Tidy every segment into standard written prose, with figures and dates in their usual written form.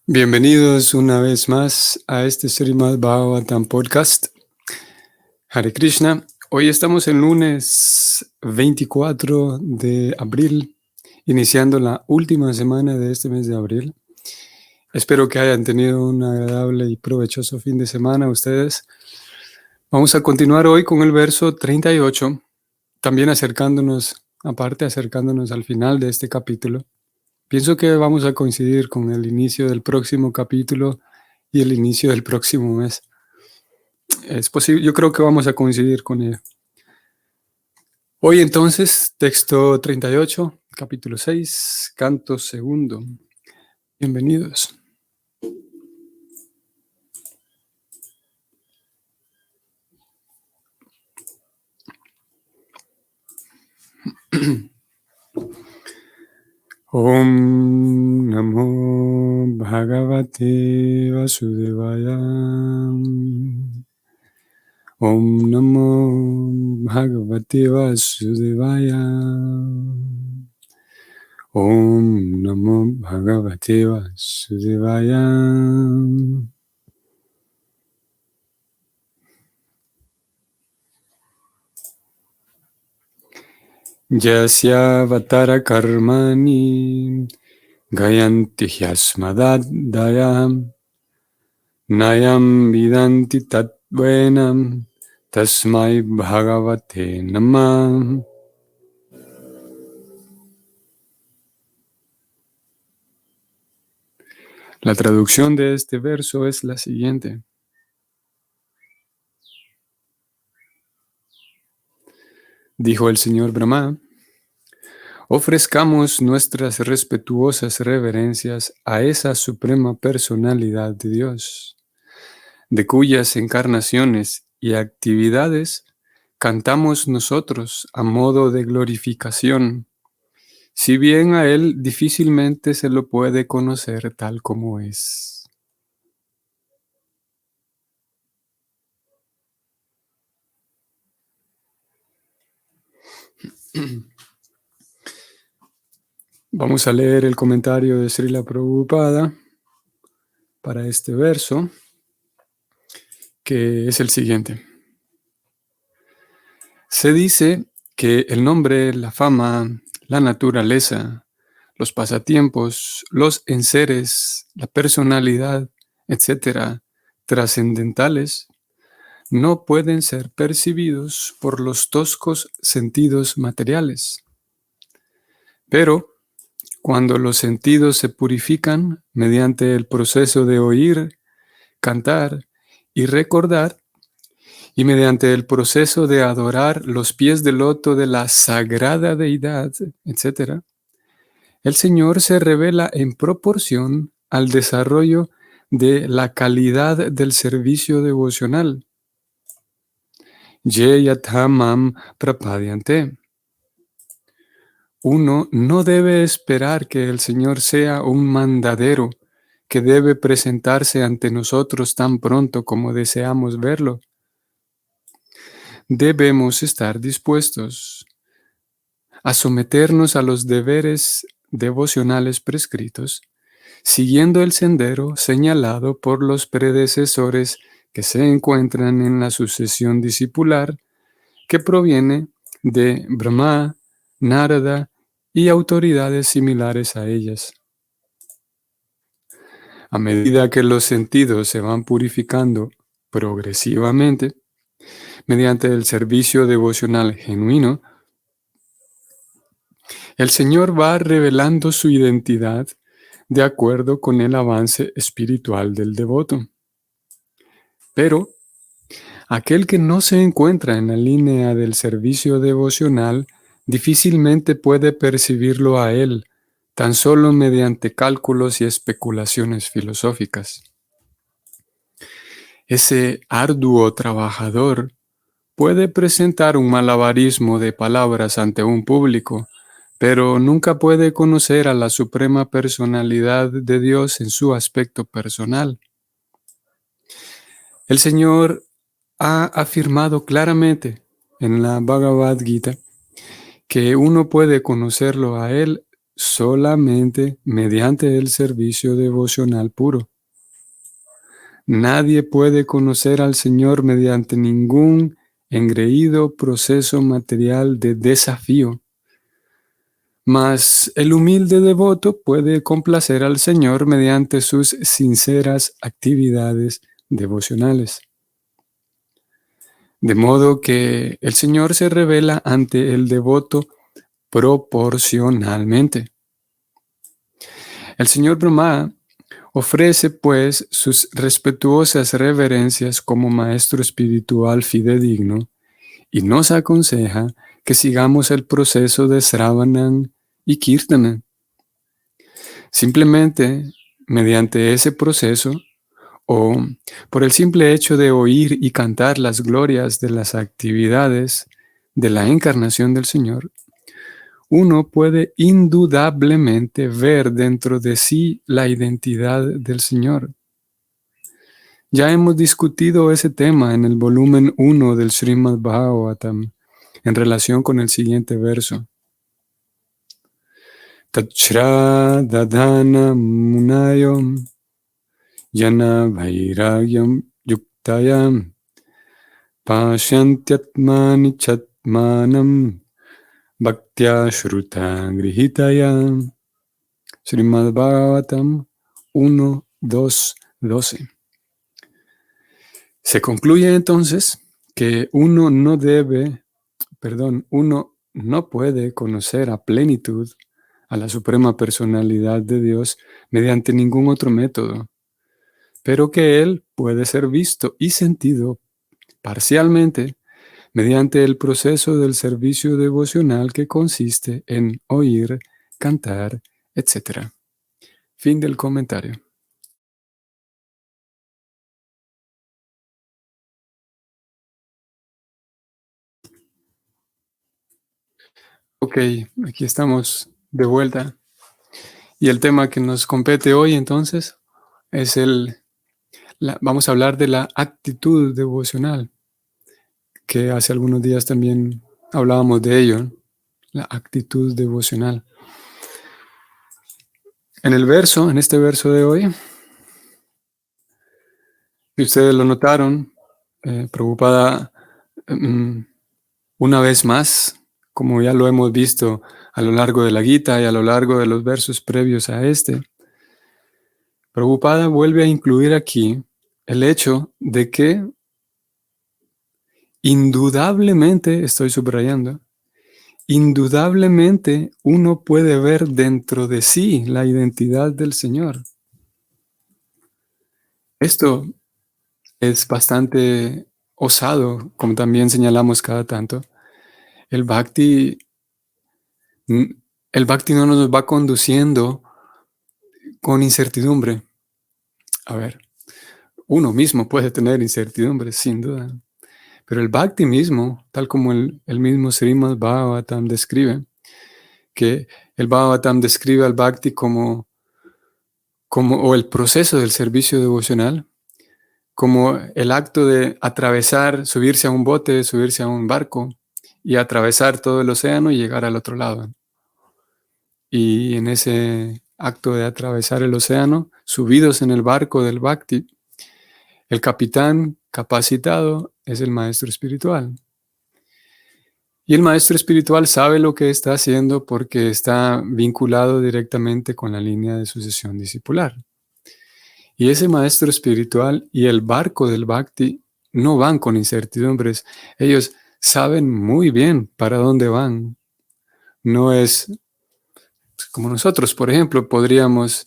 Bienvenidos una vez más a este Srimad Bhagavatam Podcast. Hare Krishna. Hoy estamos en lunes 24 de abril, iniciando la última semana de este mes de abril. Espero que hayan tenido un agradable y provechoso fin de semana ustedes. Vamos a continuar hoy con el verso 38, también acercándonos al final de este capítulo. Pienso que vamos a coincidir con el inicio del próximo capítulo y el inicio del próximo mes. Es posible, yo creo que vamos a coincidir con ello. Hoy entonces, texto 38, capítulo 6, canto segundo. Bienvenidos. Om Namo Bhagavate Vasudevaya. Om Namo Bhagavate Vasudevaya. Om Namo Bhagavate Vasudevaya. Yasya Vatara Karmani Gayanti Hyasmadadayam Nayam Vidanti Tatvenam Tasmai Bhagavate Namah. La traducción de este verso es la siguiente. Dijo el señor Brahma: ofrezcamos nuestras respetuosas reverencias a esa suprema personalidad de Dios, de cuyas encarnaciones y actividades cantamos nosotros a modo de glorificación, si bien a Él difícilmente se lo puede conocer tal como es. Vamos a leer el comentario de Srila Prabhupada para este verso, que es el siguiente. Se dice que el nombre, la fama, la naturaleza, los pasatiempos, los enseres, la personalidad, etcétera, trascendentales, no pueden ser percibidos por los toscos sentidos materiales. Pero cuando los sentidos se purifican mediante el proceso de oír, cantar y recordar, y mediante el proceso de adorar los pies de loto de la sagrada deidad, etc., el Señor se revela en proporción al desarrollo de la calidad del servicio devocional. Ye yatamam prapadyante. Uno no debe esperar que el Señor sea un mandadero que debe presentarse ante nosotros tan pronto como deseamos verlo. Debemos estar dispuestos a someternos a los deberes devocionales prescritos, siguiendo el sendero señalado por los predecesores que se encuentran en la sucesión discipular que proviene de Brahma, Narada y autoridades similares a ellas. A medida que los sentidos se van purificando progresivamente, mediante el servicio devocional genuino, el Señor va revelando su identidad de acuerdo con el avance espiritual del devoto. Pero aquel que no se encuentra en la línea del servicio devocional difícilmente puede percibirlo a Él, tan solo mediante cálculos y especulaciones filosóficas. Ese arduo trabajador puede presentar un malabarismo de palabras ante un público, pero nunca puede conocer a la suprema personalidad de Dios en su aspecto personal. El Señor ha afirmado claramente en la Bhagavad Gita que uno puede conocerlo a Él solamente mediante el servicio devocional puro. Nadie puede conocer al Señor mediante ningún engreído proceso material de desafío. Mas el humilde devoto puede complacer al Señor mediante sus sinceras actividades devocionales. De modo que el Señor se revela ante el devoto proporcionalmente. El Señor Brahma ofrece pues sus respetuosas reverencias como maestro espiritual fidedigno y nos aconseja que sigamos el proceso de Sravanam y Kirtanam. Simplemente mediante ese proceso, o por el simple hecho de oír y cantar las glorias de las actividades de la encarnación del Señor, uno puede indudablemente ver dentro de sí la identidad del Señor. Ya hemos discutido ese tema en el volumen 1 del Srimad Bhagavatam en relación con el siguiente verso. Tachradadana munayam yana vairagyam yuktayam pasyantyatmani chatmanam bhaktya shruta grihitayam. Srimad Bhagavatam 1, 2, 12. Se concluye entonces que uno no puede conocer a plenitud a la Suprema Personalidad de Dios mediante ningún otro método, pero que Él puede ser visto y sentido parcialmente mediante el proceso del servicio devocional que consiste en oír, cantar, etc. Fin del comentario. Ok, aquí estamos de vuelta. Y el tema que nos compete hoy entonces es vamos a hablar de la actitud devocional, que hace algunos días también hablábamos de ello, ¿no? La actitud devocional. En este verso de hoy, si ustedes lo notaron, Prabhupada, una vez más, como ya lo hemos visto a lo largo de la Gita y a lo largo de los versos previos a este, Prabhupada vuelve a incluir aquí el hecho de que indudablemente, estoy subrayando, indudablemente uno puede ver dentro de sí la identidad del Señor. Esto es bastante osado, como también señalamos cada tanto. El bhakti, el bhakti no nos va conduciendo con incertidumbre. A ver, uno mismo puede tener incertidumbre, sin duda. Pero el bhakti mismo, tal como el mismo Srimad Bhagavatam describe, que el Bhagavatam describe al bhakti o el proceso del servicio devocional, como el acto de atravesar, subirse a un bote, subirse a un barco y atravesar todo el océano y llegar al otro lado. Y en ese acto de atravesar el océano, subidos en el barco del bhakti, el capitán capacitado es el maestro espiritual. Y el maestro espiritual sabe lo que está haciendo porque está vinculado directamente con la línea de sucesión discipular. Y ese maestro espiritual y el barco del bhakti no van con incertidumbres. Ellos saben muy bien para dónde van. No es como nosotros, por ejemplo, podríamos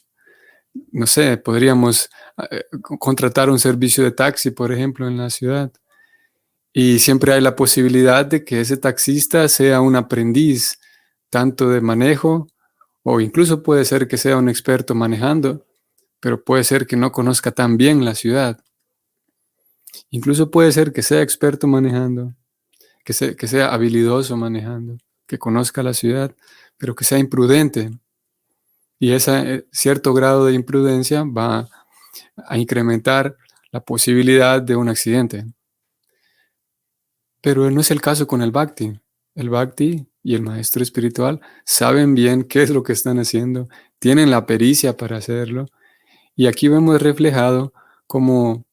contratar un servicio de taxi, por ejemplo, en la ciudad. Y siempre hay la posibilidad de que ese taxista sea un aprendiz, tanto de manejo, o incluso puede ser que sea un experto manejando, pero puede ser que no conozca tan bien la ciudad. Incluso puede ser que sea experto manejando, que sea habilidoso manejando, que conozca la ciudad, pero que sea imprudente. Y ese cierto grado de imprudencia va a incrementar la posibilidad de un accidente. Pero no es el caso con el bhakti. El bhakti y el maestro espiritual saben bien qué es lo que están haciendo, tienen la pericia para hacerlo. Y aquí vemos reflejado cómo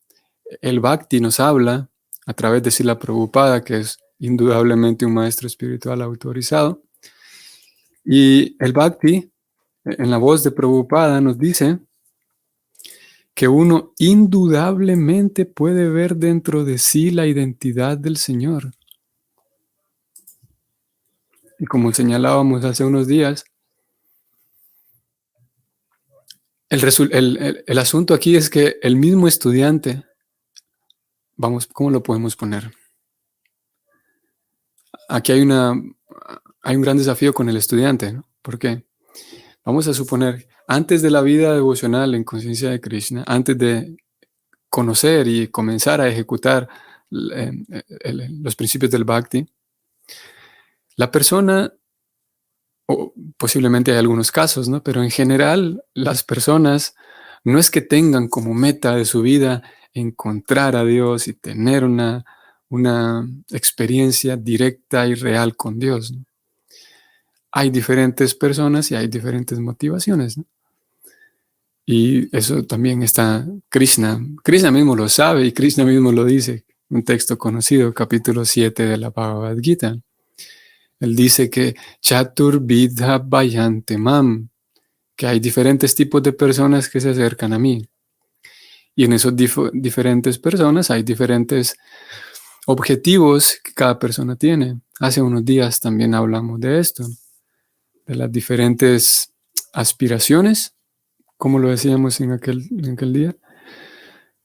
el Bhakti nos habla a través de Srila Prabhupada, que es indudablemente un maestro espiritual autorizado. Y el Bhakti, en la voz de Prabhupada, nos dice que uno indudablemente puede ver dentro de sí la identidad del Señor. Y como señalábamos hace unos días, el asunto aquí es que el mismo estudiante, vamos, ¿cómo lo podemos poner? Aquí hay un gran desafío con el estudiante, ¿no? ¿Por qué? Vamos a suponer, antes de la vida devocional en conciencia de Krishna, antes de conocer y comenzar a ejecutar los principios del Bhakti, la persona, o posiblemente hay algunos casos, ¿no? Pero en general, las personas no es que tengan como meta de su vida encontrar a Dios y tener una experiencia directa y real con Dios, ¿no? Hay diferentes personas y hay diferentes motivaciones, ¿no? Y eso también está Krishna. Krishna mismo lo sabe y Krishna mismo lo dice. Un texto conocido, capítulo 7 de la Bhagavad Gita. Él dice que Chaturvidha Bhayante Mam, que hay diferentes tipos de personas que se acercan a mí. Y en esos diferentes personas hay diferentes objetivos que cada persona tiene. Hace unos días también hablamos de esto, de las diferentes aspiraciones, como lo decíamos en aquel día,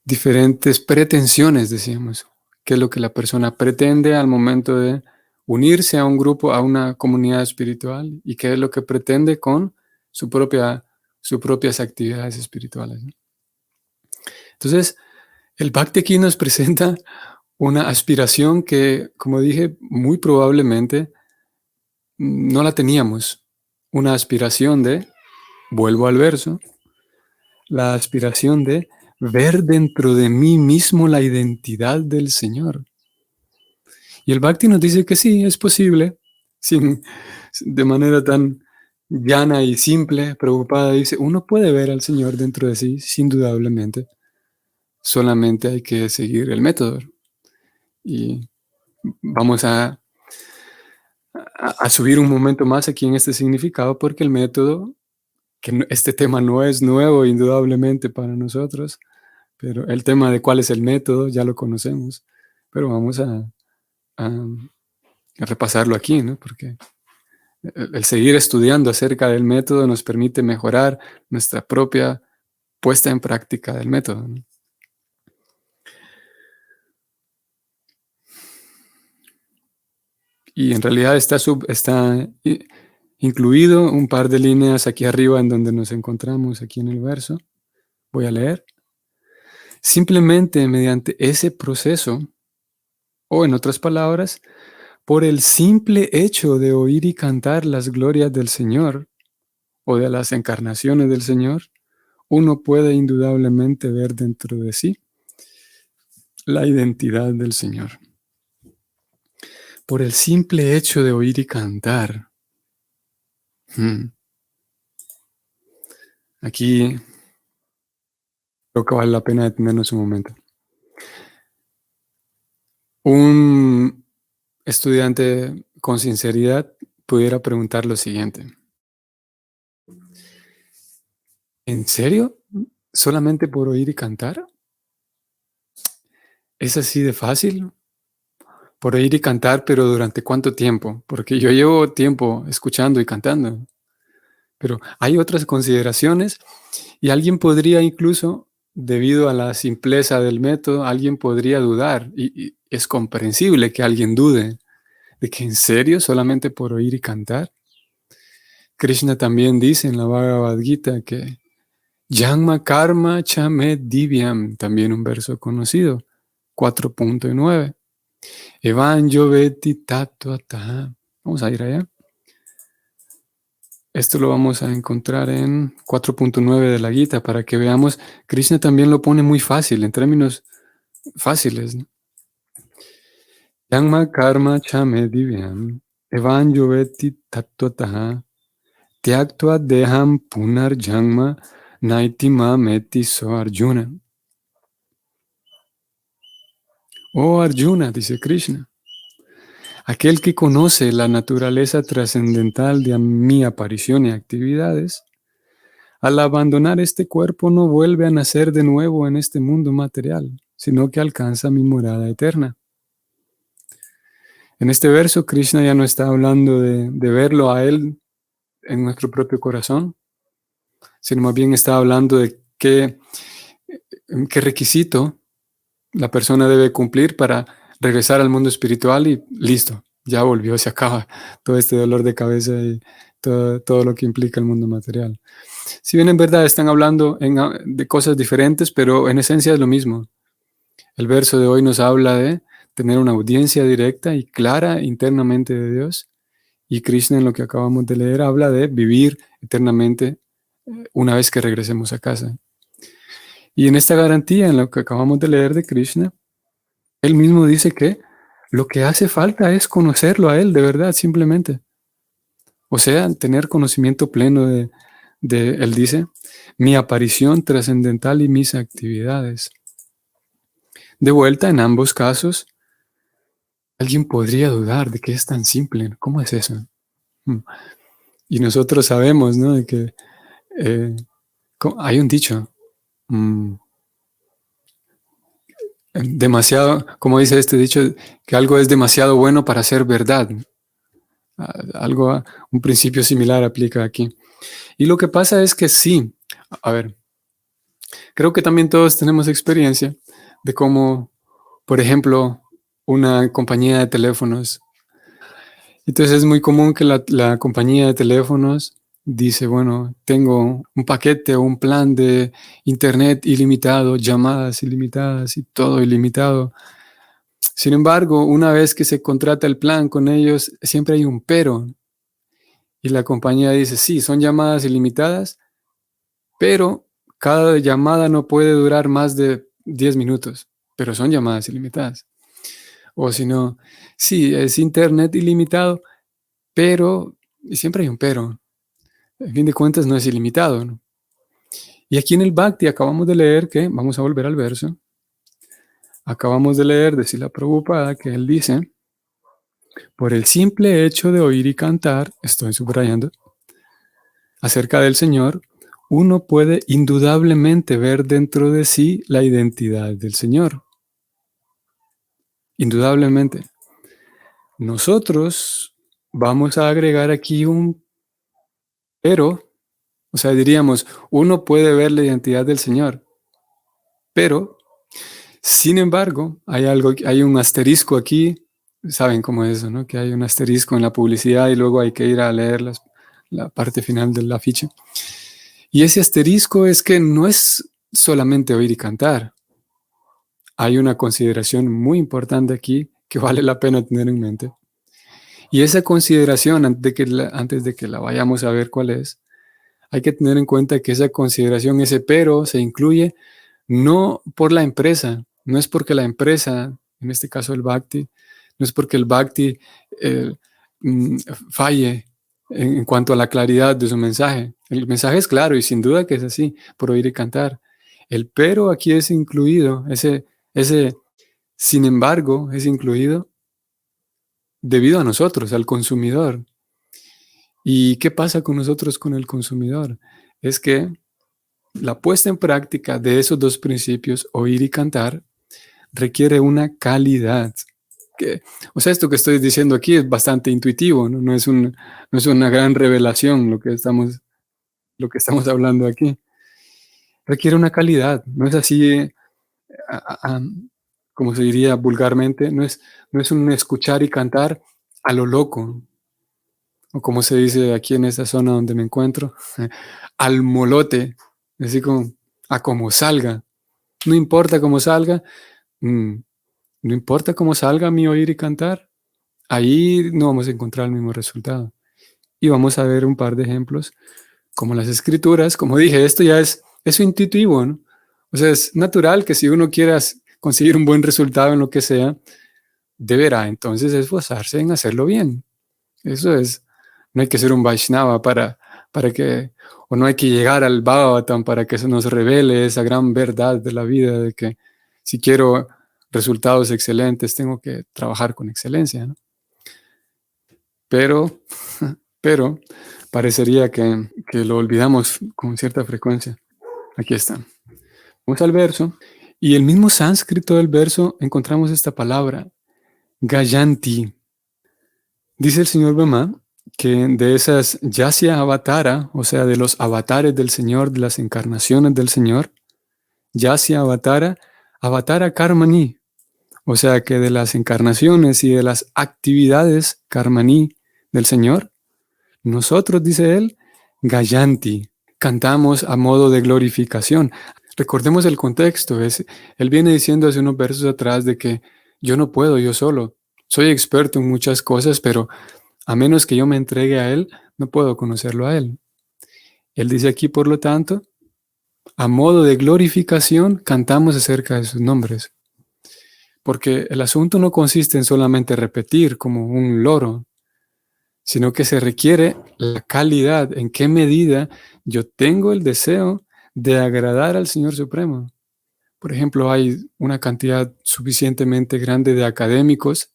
diferentes pretensiones, decíamos, qué es lo que la persona pretende al momento de unirse a un grupo, a una comunidad espiritual, y qué es lo que pretende con sus propias actividades espirituales, ¿no? Entonces, el Bhakti aquí nos presenta una aspiración que, como dije, muy probablemente no la teníamos. Una aspiración de, vuelvo al verso, la aspiración de ver dentro de mí mismo la identidad del Señor. Y el Bhakti nos dice que sí, es posible, de manera tan llana y simple, preocupada, dice, uno puede ver al Señor dentro de sí, indudablemente. Solamente hay que seguir el método. Y vamos a subir un momento más aquí en este significado, porque el método, este tema no es nuevo indudablemente para nosotros, pero el tema de cuál es el método ya lo conocemos, pero vamos a repasarlo aquí, ¿no? Porque el seguir estudiando acerca del método nos permite mejorar nuestra propia puesta en práctica del método, ¿no? Y en realidad está incluido un par de líneas aquí arriba en donde nos encontramos, aquí en el verso. Voy a leer. Simplemente mediante ese proceso, o en otras palabras, por el simple hecho de oír y cantar las glorias del Señor o de las encarnaciones del Señor, uno puede indudablemente ver dentro de sí la identidad del Señor. Por el simple hecho de oír y cantar. Aquí creo que vale la pena detenernos un momento. Un estudiante con sinceridad pudiera preguntar lo siguiente. ¿En serio? ¿Solamente por oír y cantar? ¿Es así de fácil? Por oír y cantar, pero ¿durante cuánto tiempo? Porque yo llevo tiempo escuchando y cantando. Pero hay otras consideraciones y alguien podría incluso, debido a la simpleza del método, alguien podría dudar. Y es comprensible que alguien dude de que en serio solamente por oír y cantar. Krishna también dice en la Bhagavad Gita que Janma Karma Chame Divyam, también un verso conocido, 4.9. Evan Yoveti Tatuata. Vamos a ir allá. Esto lo vamos a encontrar en 4.9 de la Gita para que veamos. Krishna también lo pone muy fácil, en términos fáciles, ¿no? Janma Karma Chame Divyam evanjoveti tattvataha tyaktva deham punar janma naiti mameti so Arjuna. Oh Arjuna, dice Krishna, aquel que conoce la naturaleza trascendental de mi aparición y actividades, al abandonar este cuerpo no vuelve a nacer de nuevo en este mundo material, sino que alcanza mi morada eterna. En este verso, Krishna ya no está hablando de verlo a él en nuestro propio corazón, sino más bien está hablando de qué requisito la persona debe cumplir para regresar al mundo espiritual y listo, ya volvió, se acaba todo este dolor de cabeza y todo lo que implica el mundo material. Si bien en verdad están hablando de cosas diferentes, pero en esencia es lo mismo. El verso de hoy nos habla de tener una audiencia directa y clara internamente de Dios, y Krishna, en lo que acabamos de leer, habla de vivir eternamente una vez que regresemos a casa. Y en esta garantía, en lo que acabamos de leer de Krishna, él mismo dice que lo que hace falta es conocerlo a él de verdad, simplemente. O sea, tener conocimiento pleno él dice, mi aparición trascendental y mis actividades. De vuelta, en ambos casos, alguien podría dudar de que es tan simple. ¿Cómo es eso? Y nosotros sabemos, ¿no? De que hay un dicho, demasiado, como dice este dicho, que algo es demasiado bueno para ser verdad. Un principio similar aplica aquí. Y lo que pasa es que sí, a ver, creo que también todos tenemos experiencia de cómo, por ejemplo, una compañía de teléfonos. Entonces es muy común que la compañía de teléfonos dice, bueno, tengo un paquete o un plan de internet ilimitado, llamadas ilimitadas y todo ilimitado. Sin embargo, una vez que se contrata el plan con ellos, siempre hay un pero. Y la compañía dice, sí, son llamadas ilimitadas, pero cada llamada no puede durar más de 10 minutos, pero son llamadas ilimitadas. O si no, sí, es internet ilimitado, pero, y siempre hay un pero, a fin de cuentas no es ilimitado, ¿no? Y aquí en el Bhakti acabamos de leer que, vamos a volver al verso, acabamos de leer de Srila Prabhupada que él dice, por el simple hecho de oír y cantar, estoy subrayando, acerca del Señor, uno puede indudablemente ver dentro de sí la identidad del Señor. Indudablemente. Nosotros vamos a agregar aquí un pero, o sea, diríamos, uno puede ver la identidad del Señor, pero, sin embargo, hay un asterisco aquí, saben cómo es eso, ¿no? Que hay un asterisco en la publicidad y luego hay que ir a leer la parte final del afiche. Y ese asterisco es que no es solamente oír y cantar. Hay una consideración muy importante aquí que vale la pena tener en mente. Y esa consideración, antes de que la vayamos a ver cuál es, hay que tener en cuenta que esa consideración, ese pero, se incluye no por la empresa, no es porque la empresa, en este caso el Bhakti, no es porque el Bhakti falle en cuanto a la claridad de su mensaje. El mensaje es claro y sin duda que es así, por oír y cantar. El pero aquí es incluido, ese sin embargo, es incluido debido a nosotros, al consumidor. ¿Y qué pasa con nosotros con el consumidor? Es que la puesta en práctica de esos dos principios, oír y cantar, requiere una calidad. O sea, esto que estoy diciendo aquí es bastante intuitivo, ¿no? No es una gran revelación lo que estamos hablando aquí. Requiere una calidad, no es así, como se diría vulgarmente, no es un escuchar y cantar a lo loco, o como se dice aquí en esta zona donde me encuentro, al molote, así como salga. No importa cómo salga, no importa cómo salga mi oír y cantar, ahí no vamos a encontrar el mismo resultado. Y vamos a ver un par de ejemplos, como las escrituras, como dije, esto ya es intuitivo, ¿no? O sea, es natural que si uno quiera conseguir un buen resultado en lo que sea, deberá entonces esforzarse en hacerlo bien. Eso es, no hay que ser un Vaishnava para que, o no hay que llegar al Bhagavatam para que se nos revele esa gran verdad de la vida, de que si quiero resultados excelentes, tengo que trabajar con excelencia, ¿no? Pero, pero parecería que lo olvidamos con cierta frecuencia. Aquí está. Vamos al verso. Y el mismo sánscrito del verso encontramos esta palabra, Gayanti. Dice el señor Brahma que de esas Yasya Avatara, o sea, de los avatares del Señor, de las encarnaciones del Señor, Yasya Avatara, Avatara Karmani, o sea, que de las encarnaciones y de las actividades Karmani del Señor, nosotros, dice él, Gayanti, cantamos a modo de glorificación. Recordemos el contexto, él viene diciendo hace unos versos atrás de que yo no puedo yo solo, soy experto en muchas cosas, pero a menos que yo me entregue a Él, no puedo conocerlo a Él. Él dice aquí, por lo tanto, a modo de glorificación, cantamos acerca de sus nombres. Porque el asunto no consiste en solamente repetir como un loro, sino que se requiere la calidad, en qué medida yo tengo el deseo de agradar al Señor Supremo. Por ejemplo, hay una cantidad suficientemente grande de académicos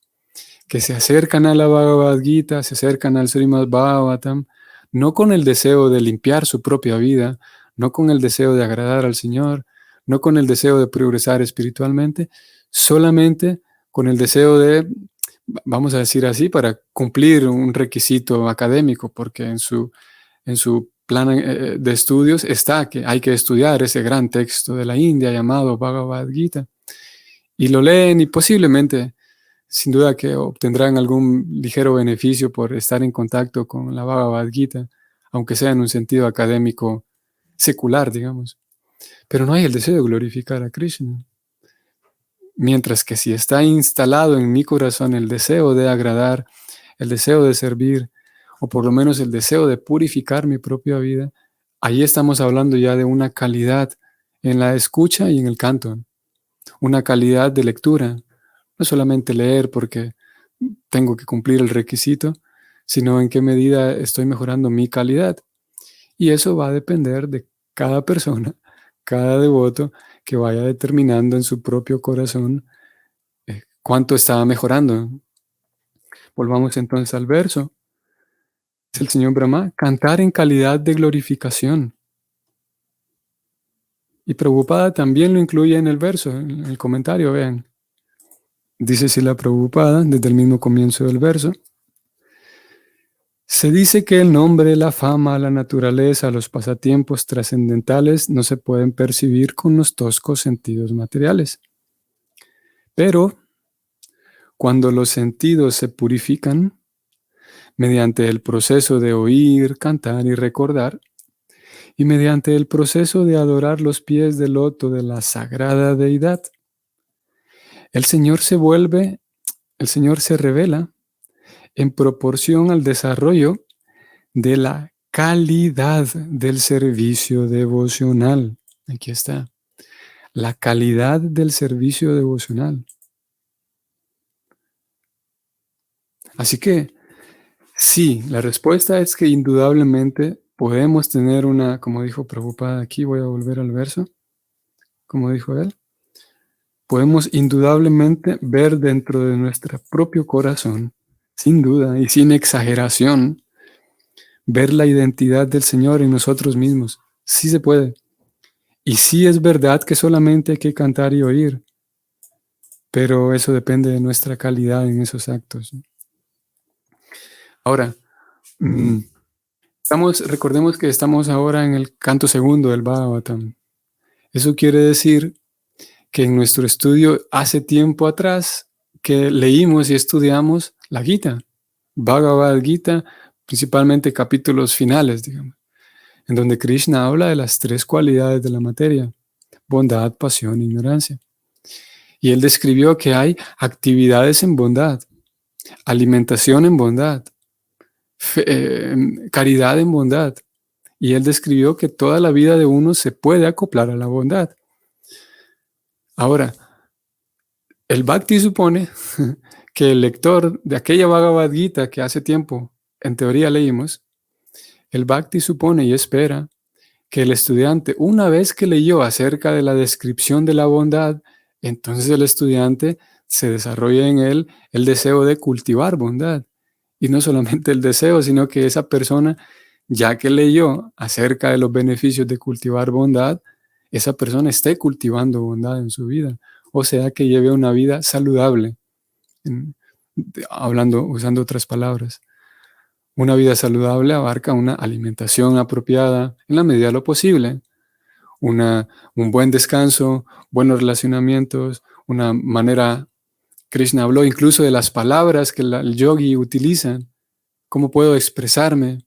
que se acercan a la Bhagavad Gita, se acercan al Srimad Bhagavatam, no con el deseo de limpiar su propia vida, no con el deseo de agradar al Señor, no con el deseo de progresar espiritualmente, solamente con el deseo de, vamos a decir así, para cumplir un requisito académico, porque en su plan de estudios está que hay que estudiar ese gran texto de la India llamado Bhagavad Gita. Y lo leen y posiblemente, sin duda que obtendrán algún ligero beneficio por estar en contacto con la Bhagavad Gita, aunque sea en un sentido académico secular, digamos. Pero no hay el deseo de glorificar a Krishna. Mientras que si está instalado en mi corazón el deseo de agradar, el deseo de servir, o por lo menos el deseo de purificar mi propia vida, ahí estamos hablando ya de una calidad en la escucha y en el canto, una calidad de lectura. No solamente leer porque tengo que cumplir el requisito, sino en qué medida estoy mejorando mi calidad. Y eso va a depender de cada persona, cada devoto que vaya determinando en su propio corazón cuánto está mejorando. Volvamos entonces al verso. Es el señor Brahma, cantar en calidad de glorificación. Y Prabhupada también lo incluye en el verso, en el comentario, vean. Dice Srila Prabhupada desde el mismo comienzo del verso. Se dice que el nombre, la fama, la naturaleza, los pasatiempos trascendentales no se pueden percibir con los toscos sentidos materiales. Pero cuando los sentidos se purifican mediante el proceso de oír, cantar y recordar, y mediante el proceso de adorar los pies del loto de la sagrada deidad, el Señor se revela en proporción al desarrollo de la calidad del servicio devocional. Aquí está. La calidad del servicio devocional. Así que, sí, la respuesta es que indudablemente podemos tener una, como dijo Prabhupada aquí, voy a volver al verso, como dijo él, podemos indudablemente ver dentro de nuestro propio corazón, sin duda y sin exageración, ver la identidad del Señor en nosotros mismos. Sí se puede. Y sí es verdad que solamente hay que cantar y oír, pero eso depende de nuestra calidad en esos actos. Ahora, recordemos que estamos ahora en el canto segundo del Bhagavatam. Eso quiere decir que en nuestro estudio hace tiempo atrás que leímos y estudiamos la Gita, Bhagavad Gita, principalmente capítulos finales, digamos, en donde Krishna habla de las tres cualidades de la materia: bondad, pasión e ignorancia. Y él describió que hay actividades en bondad, alimentación en bondad, caridad en bondad. Y él describió que toda la vida de uno se puede acoplar a la bondad. Ahora, el Bhakti supone que el lector de aquella Bhagavad Gita que hace tiempo en teoría leímos, el Bhakti supone y espera que el estudiante, una vez que leyó acerca de la descripción de la bondad, entonces el estudiante se desarrolla en él el deseo de cultivar bondad. Y no solamente el deseo, sino que esa persona, ya que leyó acerca de los beneficios de cultivar bondad, esa persona esté cultivando bondad en su vida. O sea, que lleve una vida saludable, usando otras palabras. Una vida saludable abarca una alimentación apropiada en la medida de lo posible, un buen descanso, buenos relacionamientos, una manera, Krishna habló incluso de las palabras que el yogi utiliza, cómo puedo expresarme.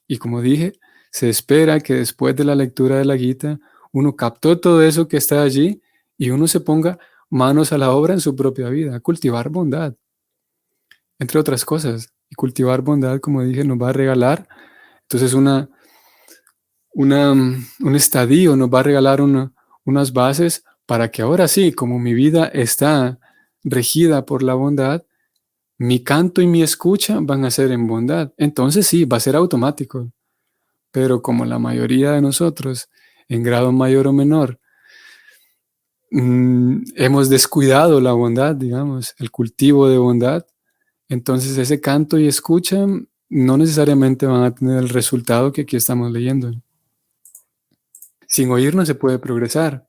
Y como dije, se espera que después de la lectura de la Gita, uno captó todo eso que está allí y uno se ponga manos a la obra en su propia vida, a cultivar bondad, entre otras cosas. Y cultivar bondad, como dije, nos va a regalar, entonces un estadio, nos va a regalar unas bases para que ahora sí, como mi vida está regida por la bondad, mi canto y mi escucha van a ser en bondad. Entonces sí, va a ser automático. Pero como la mayoría de nosotros, en grado mayor o menor, hemos descuidado la bondad, digamos, el cultivo de bondad, entonces ese canto y escucha no necesariamente van a tener el resultado que aquí estamos leyendo. Sin oír no se puede progresar.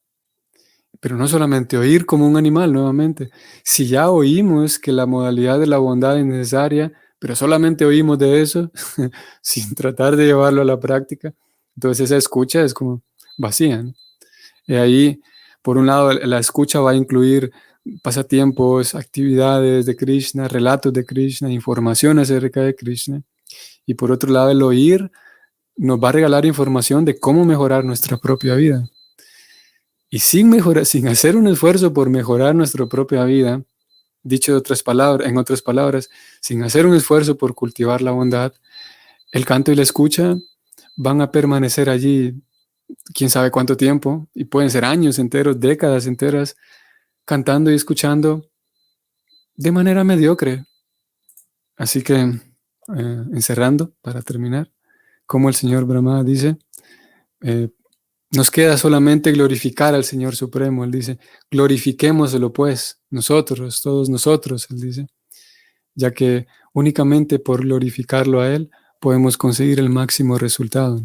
Pero no solamente oír como un animal nuevamente. Si ya oímos que la modalidad de la bondad es necesaria, pero solamente oímos de eso, sin tratar de llevarlo a la práctica, entonces esa escucha es como vacía, ¿no? Y ahí, por un lado, la escucha va a incluir pasatiempos, actividades de Krishna, relatos de Krishna, información acerca de Krishna. Y por otro lado, el oír nos va a regalar información de cómo mejorar nuestra propia vida. Y sin hacer un esfuerzo por mejorar nuestra propia vida, dicho en otras palabras, sin hacer un esfuerzo por cultivar la bondad, el canto y la escucha van a permanecer allí quién sabe cuánto tiempo, y pueden ser años enteros, décadas enteras, cantando y escuchando de manera mediocre. Así que, encerrando, para terminar, como el señor Brahma dice, nos queda solamente glorificar al Señor Supremo. Él dice, glorifiquémoslo pues, nosotros, todos nosotros, él dice, ya que únicamente por glorificarlo a Él podemos conseguir el máximo resultado.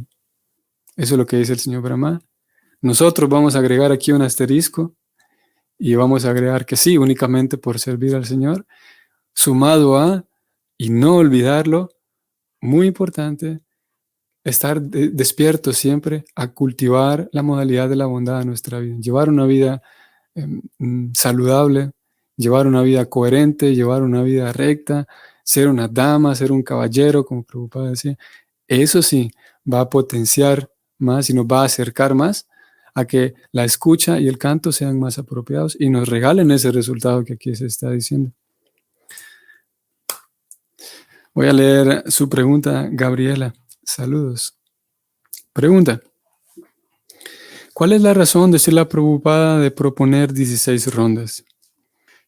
Eso es lo que dice el señor Brahma. Nosotros vamos a agregar aquí un asterisco y vamos a agregar que sí, únicamente por servir al Señor, sumado a, y no olvidarlo, muy importante, estar despiertos siempre a cultivar la modalidad de la bondad en nuestra vida, llevar una vida saludable, llevar una vida coherente, llevar una vida recta, ser una dama, ser un caballero, como Prabhupada decía. Eso sí, va a potenciar más y nos va a acercar más a que la escucha y el canto sean más apropiados y nos regalen ese resultado que aquí se está diciendo. Voy a leer su pregunta, Gabriela. Saludos. Pregunta. ¿Cuál es la razón de Srila Prabhupada de proponer 16 rondas?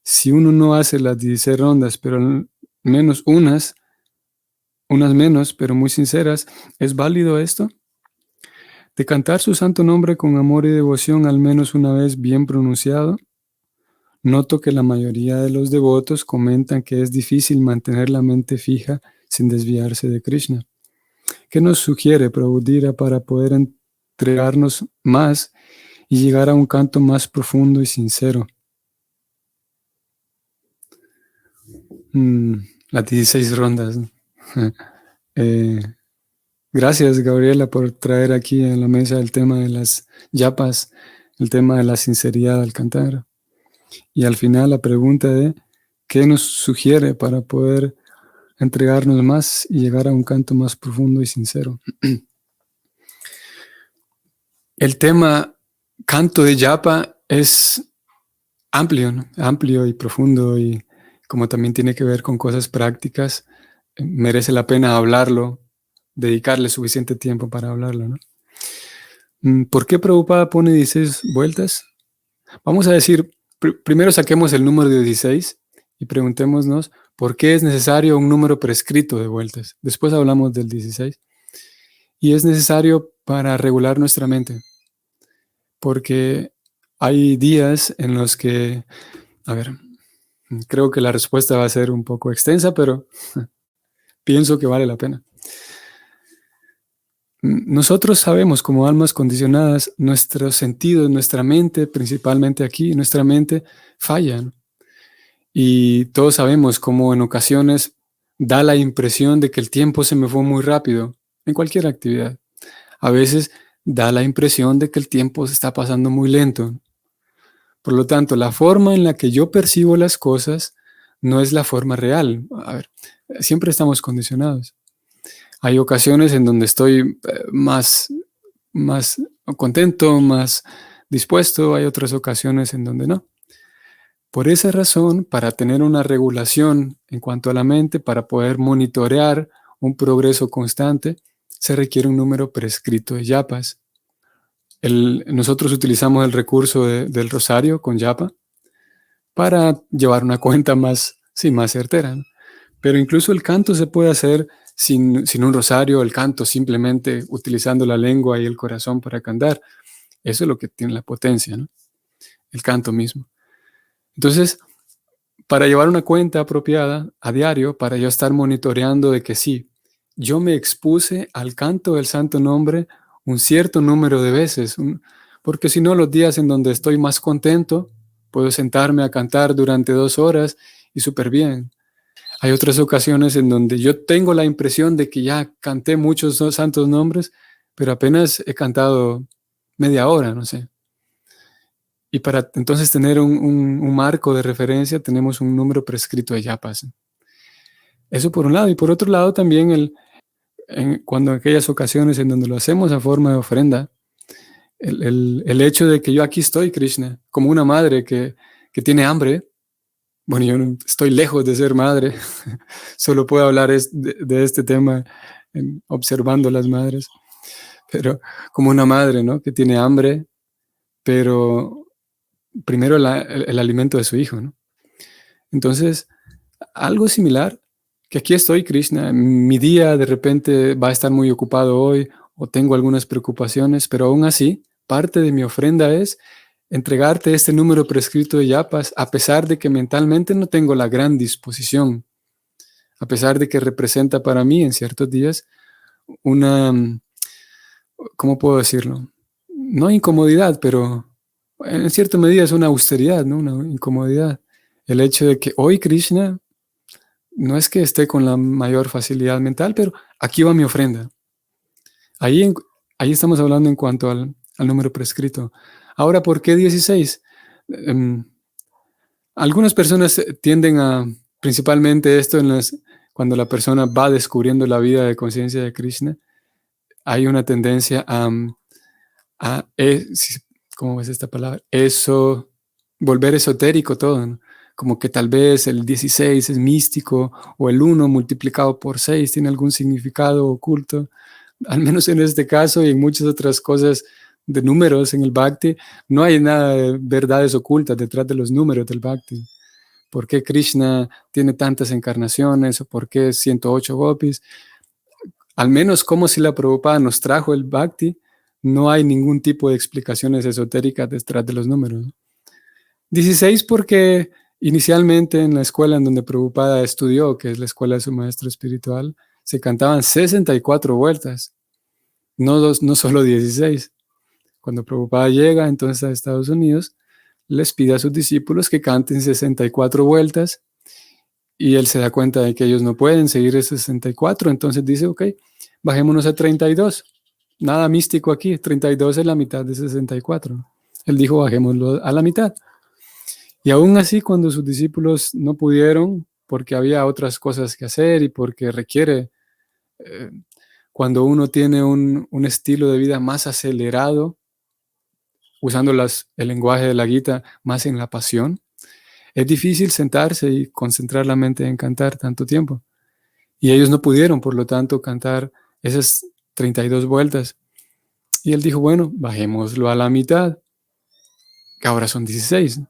Si uno no hace las 16 rondas, pero menos unas menos, pero muy sinceras, ¿es válido esto? De cantar su santo nombre con amor y devoción al menos una vez bien pronunciado, noto que la mayoría de los devotos comentan que es difícil mantener la mente fija sin desviarse de Krishna. ¿Qué nos sugiere Prabhudira para poder entregarnos más y llegar a un canto más profundo y sincero? Las 16 rondas. Gracias, Gabriela, por traer aquí a la mesa el tema de las yapas, el tema de la sinceridad al cantar. Y al final la pregunta de ¿qué nos sugiere para poder entregarnos más y llegar a un canto más profundo y sincero? El tema canto de yapa es amplio, ¿no? Amplio y profundo, y como también tiene que ver con cosas prácticas, merece la pena hablarlo, dedicarle suficiente tiempo para hablarlo, ¿no? ¿Por qué Prabhupada pone 16 vueltas? Vamos a decir, primero saquemos el número de 16 y preguntémonos ¿Por qué es necesario un número prescrito de vueltas? Después hablamos del 16. Y es necesario para regular nuestra mente, porque hay días en los que, a ver, creo que la respuesta va a ser un poco extensa, pero pienso que vale la pena. Nosotros sabemos como almas condicionadas, nuestros sentidos, nuestra mente, principalmente aquí, nuestra mente fallan. Y todos sabemos cómo en ocasiones da la impresión de que el tiempo se me fue muy rápido en cualquier actividad. A veces da la impresión de que el tiempo se está pasando muy lento. Por lo tanto, la forma en la que yo percibo las cosas no es la forma real. A ver, siempre estamos condicionados. Hay ocasiones en donde estoy más contento, más dispuesto. Hay otras ocasiones en donde no. Por esa razón, para tener una regulación en cuanto a la mente, para poder monitorear un progreso constante, se requiere un número prescrito de yapas. Nosotros utilizamos el recurso del rosario con yapa para llevar una cuenta más certera, ¿no? Pero incluso el canto se puede hacer sin un rosario, el canto simplemente utilizando la lengua y el corazón para cantar. Eso es lo que tiene la potencia, ¿no? El canto mismo. Entonces, para llevar una cuenta apropiada a diario, para yo estar monitoreando de que sí, yo me expuse al canto del santo nombre un cierto número de veces, porque si no, los días en donde estoy más contento, puedo sentarme a cantar durante 2 horas y súper bien. Hay otras ocasiones en donde yo tengo la impresión de que ya canté muchos santos nombres, pero apenas he cantado media hora, no sé. Y para entonces tener un marco de referencia, tenemos un número prescrito de yapas. Eso por un lado. Y por otro lado también, cuando en aquellas ocasiones en donde lo hacemos a forma de ofrenda, el hecho de que yo aquí estoy, Krishna, como una madre que tiene hambre. Bueno, yo no, estoy lejos de ser madre, solo puedo hablar de este tema observando las madres, pero como una madre, ¿no? Que tiene hambre, pero primero el alimento de su hijo, ¿no? Entonces, algo similar, que aquí estoy, Krishna, mi día de repente va a estar muy ocupado hoy o tengo algunas preocupaciones, pero aún así, parte de mi ofrenda es entregarte este número prescrito de yapas, a pesar de que mentalmente no tengo la gran disposición, a pesar de que representa para mí en ciertos días una, ¿cómo puedo decirlo? No incomodidad, pero en cierta medida es una austeridad, ¿no? Una incomodidad. El hecho de que hoy Krishna no es que esté con la mayor facilidad mental, pero aquí va mi ofrenda. Ahí, ahí estamos hablando en cuanto al número prescrito. Ahora, ¿por qué 16? Algunas personas tienden a, principalmente esto cuando la persona va descubriendo la vida de conciencia de Krishna, hay una tendencia ¿cómo es esta palabra? Eso, volver esotérico todo, ¿no? Como que tal vez el 16 es místico o el 1 multiplicado por 6 tiene algún significado oculto. Al menos en este caso y en muchas otras cosas de números en el Bhakti, no hay nada de verdades ocultas detrás de los números del Bhakti. ¿Por qué Krishna tiene tantas encarnaciones? ¿O por qué 108 gopis? Al menos como si la Prabhupada nos trajo el Bhakti, no hay ningún tipo de explicaciones esotéricas detrás de los números. 16 porque inicialmente en la escuela en donde Prabhupada estudió, que es la escuela de su maestro espiritual, se cantaban 64 vueltas, no solo 16. Cuando Prabhupada llega entonces a Estados Unidos, les pide a sus discípulos que canten 64 vueltas y él se da cuenta de que ellos no pueden seguir esos 64, entonces dice, ok, bajémonos a 32. Nada místico aquí, 32 es la mitad de 64. Él dijo, bajémoslo a la mitad. Y aún así, cuando sus discípulos no pudieron, porque había otras cosas que hacer y porque requiere, cuando uno tiene un estilo de vida más acelerado, usando el lenguaje de la Gita más en la pasión, es difícil sentarse y concentrar la mente en cantar tanto tiempo. Y ellos no pudieron, por lo tanto, cantar esas 32 vueltas. Y él dijo, bueno, bajémoslo a la mitad, que ahora son 16.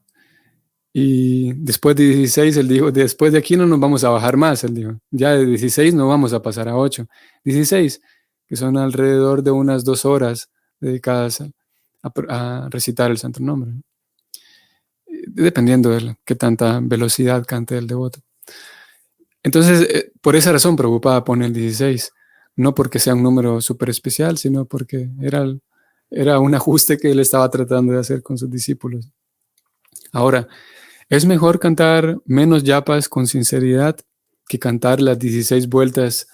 Y después de 16, él dijo, después de aquí no nos vamos a bajar más, él dijo. Ya de 16 no vamos a pasar a 8. 16, que son alrededor de unas 2 horas dedicadas a recitar el santo nombre, dependiendo de qué tanta velocidad cante el devoto. Entonces, por esa razón Prabhupada pone el 16, no porque sea un número súper especial, sino porque era un ajuste que él estaba tratando de hacer con sus discípulos. Ahora, es mejor cantar menos yapas con sinceridad que cantar las 16 vueltas,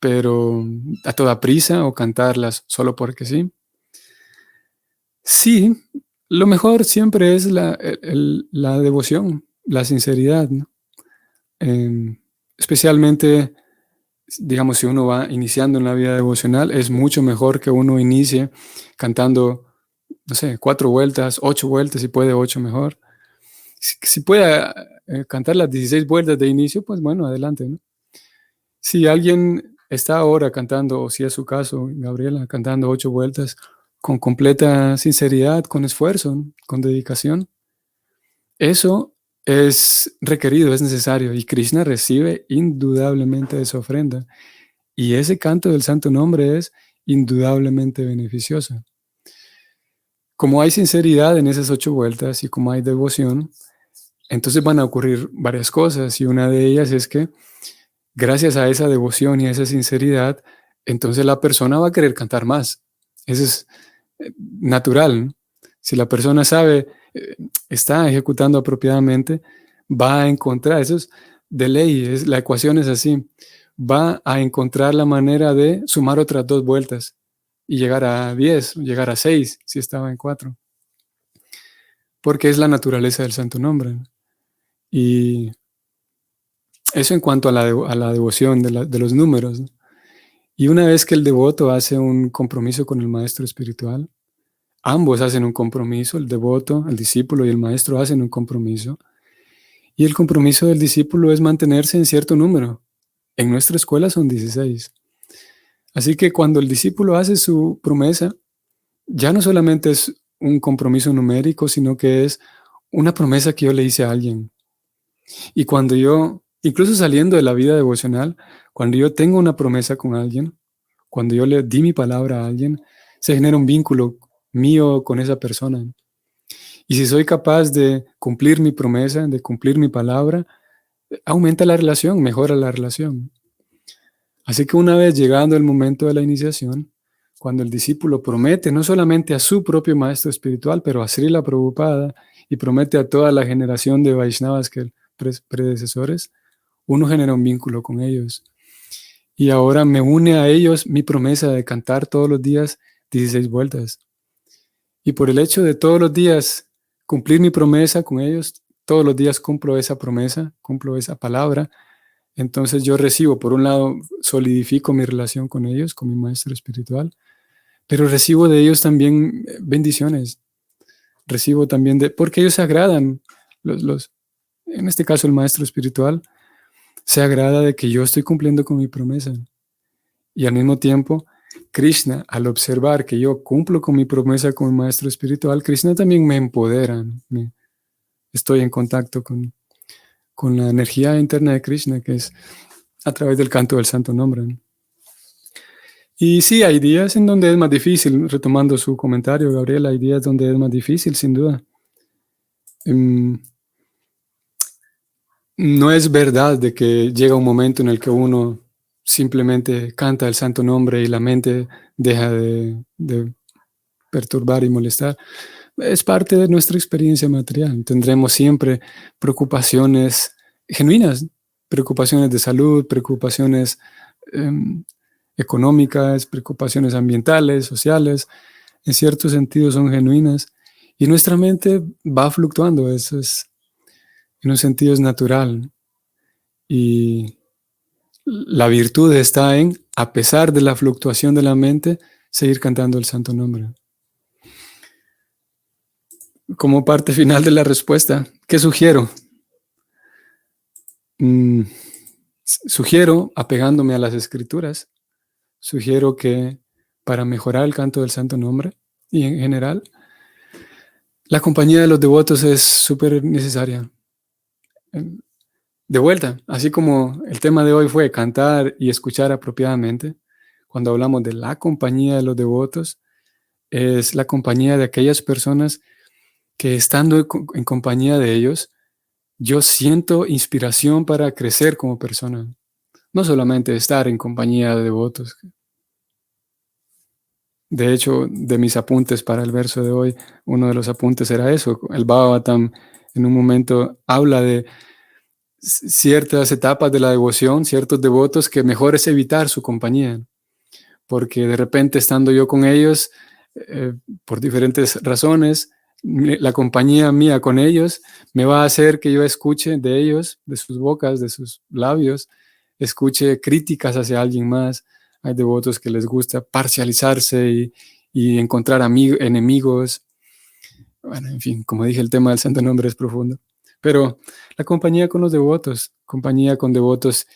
pero a toda prisa, o cantarlas solo porque sí. Sí, lo mejor siempre es la devoción, la sinceridad, ¿no? Especialmente, digamos, si uno va iniciando en la vida devocional, es mucho mejor que uno inicie cantando, no sé, 4 vueltas, 8 vueltas, si puede 8 mejor. Si puede cantar las 16 vueltas de inicio, pues bueno, adelante, ¿no? Si alguien está ahora cantando, o si es su caso, Gabriela, cantando 8 vueltas con completa sinceridad, con esfuerzo, ¿no? Con dedicación, eso es requerido, es necesario, y Krishna recibe indudablemente esa ofrenda. Y ese canto del santo nombre es indudablemente beneficioso. Como hay sinceridad en esas 8 vueltas y como hay devoción, entonces van a ocurrir varias cosas, y una de ellas es que gracias a esa devoción y a esa sinceridad, entonces la persona va a querer cantar más. Eso es natural, ¿no? Si la persona sabe, está ejecutando apropiadamente, va a encontrar, eso es de ley, la ecuación es así, va a encontrar la manera de sumar otras 2 vueltas y llegar a 10, llegar a 6, si estaba en 4, porque es la naturaleza del santo nombre, ¿no? Y eso en cuanto a la devoción de los números, ¿no? Y una vez que el devoto hace un compromiso con el maestro espiritual, ambos hacen un compromiso, el devoto, el discípulo y el maestro hacen un compromiso. Y el compromiso del discípulo es mantenerse en cierto número. En nuestra escuela son 16. Así que cuando el discípulo hace su promesa, ya no solamente es un compromiso numérico, sino que es una promesa que yo le hice a alguien. Y cuando yo, incluso saliendo de la vida devocional, cuando yo tengo una promesa con alguien, cuando yo le di mi palabra a alguien, se genera un vínculo mío con esa persona. Y si soy capaz de cumplir mi promesa, de cumplir mi palabra, aumenta la relación, mejora la relación. Así que una vez llegando el momento de la iniciación, cuando el discípulo promete no solamente a su propio maestro espiritual, pero a Srila Prabhupada, y promete a toda la generación de Vaishnavas que predecesores, uno genera un vínculo con ellos. Y ahora me une a ellos mi promesa de cantar todos los días 16 vueltas. Y por el hecho de todos los días cumplir mi promesa con ellos, todos los días cumplo esa promesa, cumplo esa palabra, entonces yo recibo, por un lado, solidifico mi relación con ellos, con mi maestro espiritual, pero recibo de ellos también bendiciones. Recibo también porque ellos se agradan, en este caso el maestro espiritual, se agrada de que yo estoy cumpliendo con mi promesa. Y al mismo tiempo, Krishna, al observar que yo cumplo con mi promesa con mi maestro espiritual, Krishna también me empodera. Estoy en contacto con la energía interna de Krishna, que es a través del canto del santo nombre, ¿no? Y sí, hay días en donde es más difícil, retomando su comentario, Gabriel, hay días donde es más difícil, sin duda. No es verdad de que llega un momento en el que uno simplemente canta el santo nombre y la mente deja de perturbar y molestar. Es parte de nuestra experiencia material. Tendremos siempre preocupaciones genuinas, preocupaciones de salud, preocupaciones económicas, preocupaciones ambientales, sociales, en cierto sentido son genuinas. Y nuestra mente va fluctuando, eso es, en un sentido es natural. Y la virtud está en, a pesar de la fluctuación de la mente, seguir cantando el santo nombre. Como parte final de la respuesta, ¿qué sugiero? Sugiero, apegándome a las escrituras, sugiero que para mejorar el canto del santo nombre y en general, la compañía de los devotos es súper necesaria. De vuelta, así como el tema de hoy fue cantar y escuchar apropiadamente, cuando hablamos de la compañía de los devotos, es la compañía de aquellas personas que estando en compañía de ellos, yo siento inspiración para crecer como persona. No solamente estar en compañía de devotos. De hecho, de mis apuntes para el verso de hoy, uno de los apuntes era eso. El Bhagavatam en un momento habla de ciertas etapas de la devoción, ciertos devotos que mejor es evitar su compañía, porque de repente estando yo con ellos, por diferentes razones, la compañía mía con ellos me va a hacer que yo escuche de ellos, de sus bocas, de sus labios, escuche críticas hacia alguien más. Hay devotos que les gusta parcializarse y encontrar enemigos. Bueno, en fin, como dije, el tema del santo nombre es profundo. Pero la compañía con los devotos, compañía con devotos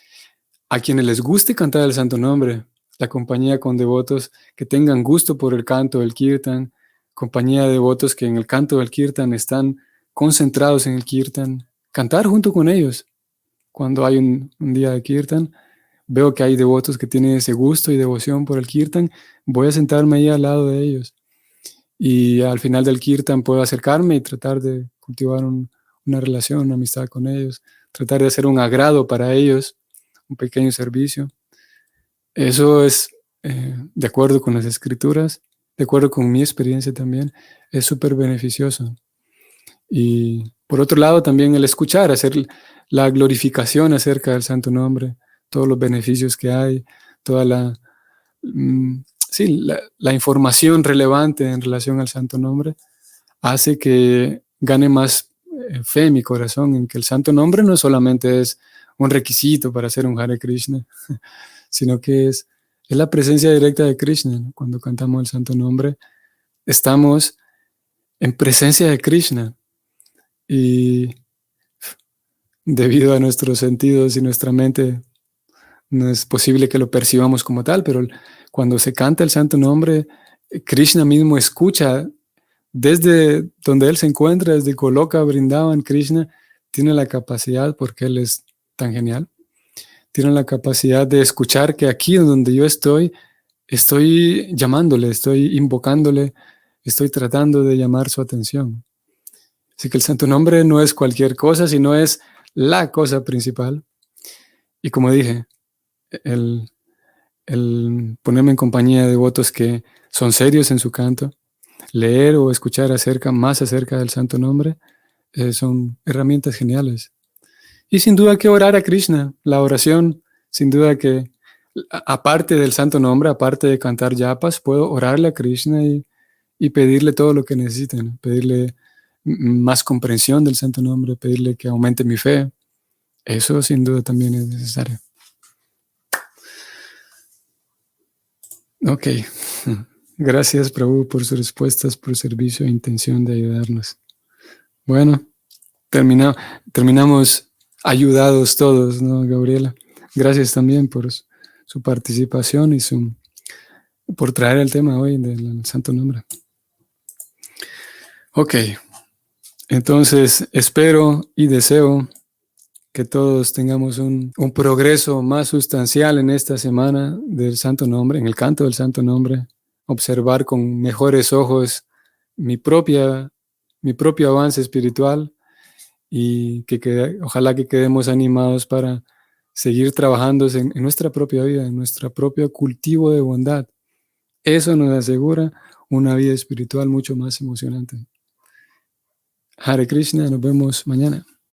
a quienes les guste cantar el santo nombre, la compañía con devotos que tengan gusto por el canto del kirtan, compañía de devotos que en el canto del kirtan están concentrados en el kirtan, cantar junto con ellos. Cuando hay un día de kirtan, veo que hay devotos que tienen ese gusto y devoción por el kirtan, voy a sentarme ahí al lado de ellos. Y al final del kirtan puedo acercarme y tratar de cultivar una relación, una amistad con ellos, tratar de hacer un agrado para ellos, un pequeño servicio. Eso es, de acuerdo con las escrituras, de acuerdo con mi experiencia también, es súper beneficioso. Y por otro lado, también el escuchar, hacer la glorificación acerca del santo nombre, todos los beneficios que hay, toda sí, la información relevante en relación al santo nombre, hace que gane más fe en mi corazón en que el santo nombre no solamente es un requisito para hacer un Hare Krishna, sino que es la presencia directa de Krishna, ¿no? Cuando cantamos el santo nombre, estamos en presencia de Krishna y debido a nuestros sentidos y nuestra mente no es posible que lo percibamos como tal, pero cuando se canta el santo nombre, Krishna mismo escucha desde donde él se encuentra, desde Goloka, Vrindavan. Krishna tiene la capacidad, porque él es tan genial, tiene la capacidad de escuchar que aquí donde yo estoy llamándole, estoy invocándole, estoy tratando de llamar su atención. Así que el santo nombre no es cualquier cosa, sino es la cosa principal. Y como dije, el ponerme en compañía de devotos que son serios en su canto, leer o escuchar más acerca del santo nombre, son herramientas geniales. Y sin duda que orar a Krishna, la oración, sin duda que, aparte del santo nombre, aparte de cantar yapas, puedo orarle a Krishna y pedirle todo lo que necesiten, pedirle más comprensión del santo nombre, pedirle que aumente mi fe. Eso sin duda también es necesario. Ok. Gracias, Prabhu, por sus respuestas, por su servicio e intención de ayudarnos. Bueno, terminamos ayudados todos, ¿no, Gabriela? Gracias también por su participación y por traer el tema hoy del Santo Nombre. Ok, entonces espero y deseo que todos tengamos un progreso más sustancial en esta semana del Santo Nombre, en el canto del Santo Nombre, observar con mejores ojos mi propio avance espiritual y ojalá que quedemos animados para seguir trabajando en nuestra propia vida, en nuestro propio cultivo de bondad. Eso nos asegura una vida espiritual mucho más emocionante. Hare Krishna, nos vemos mañana.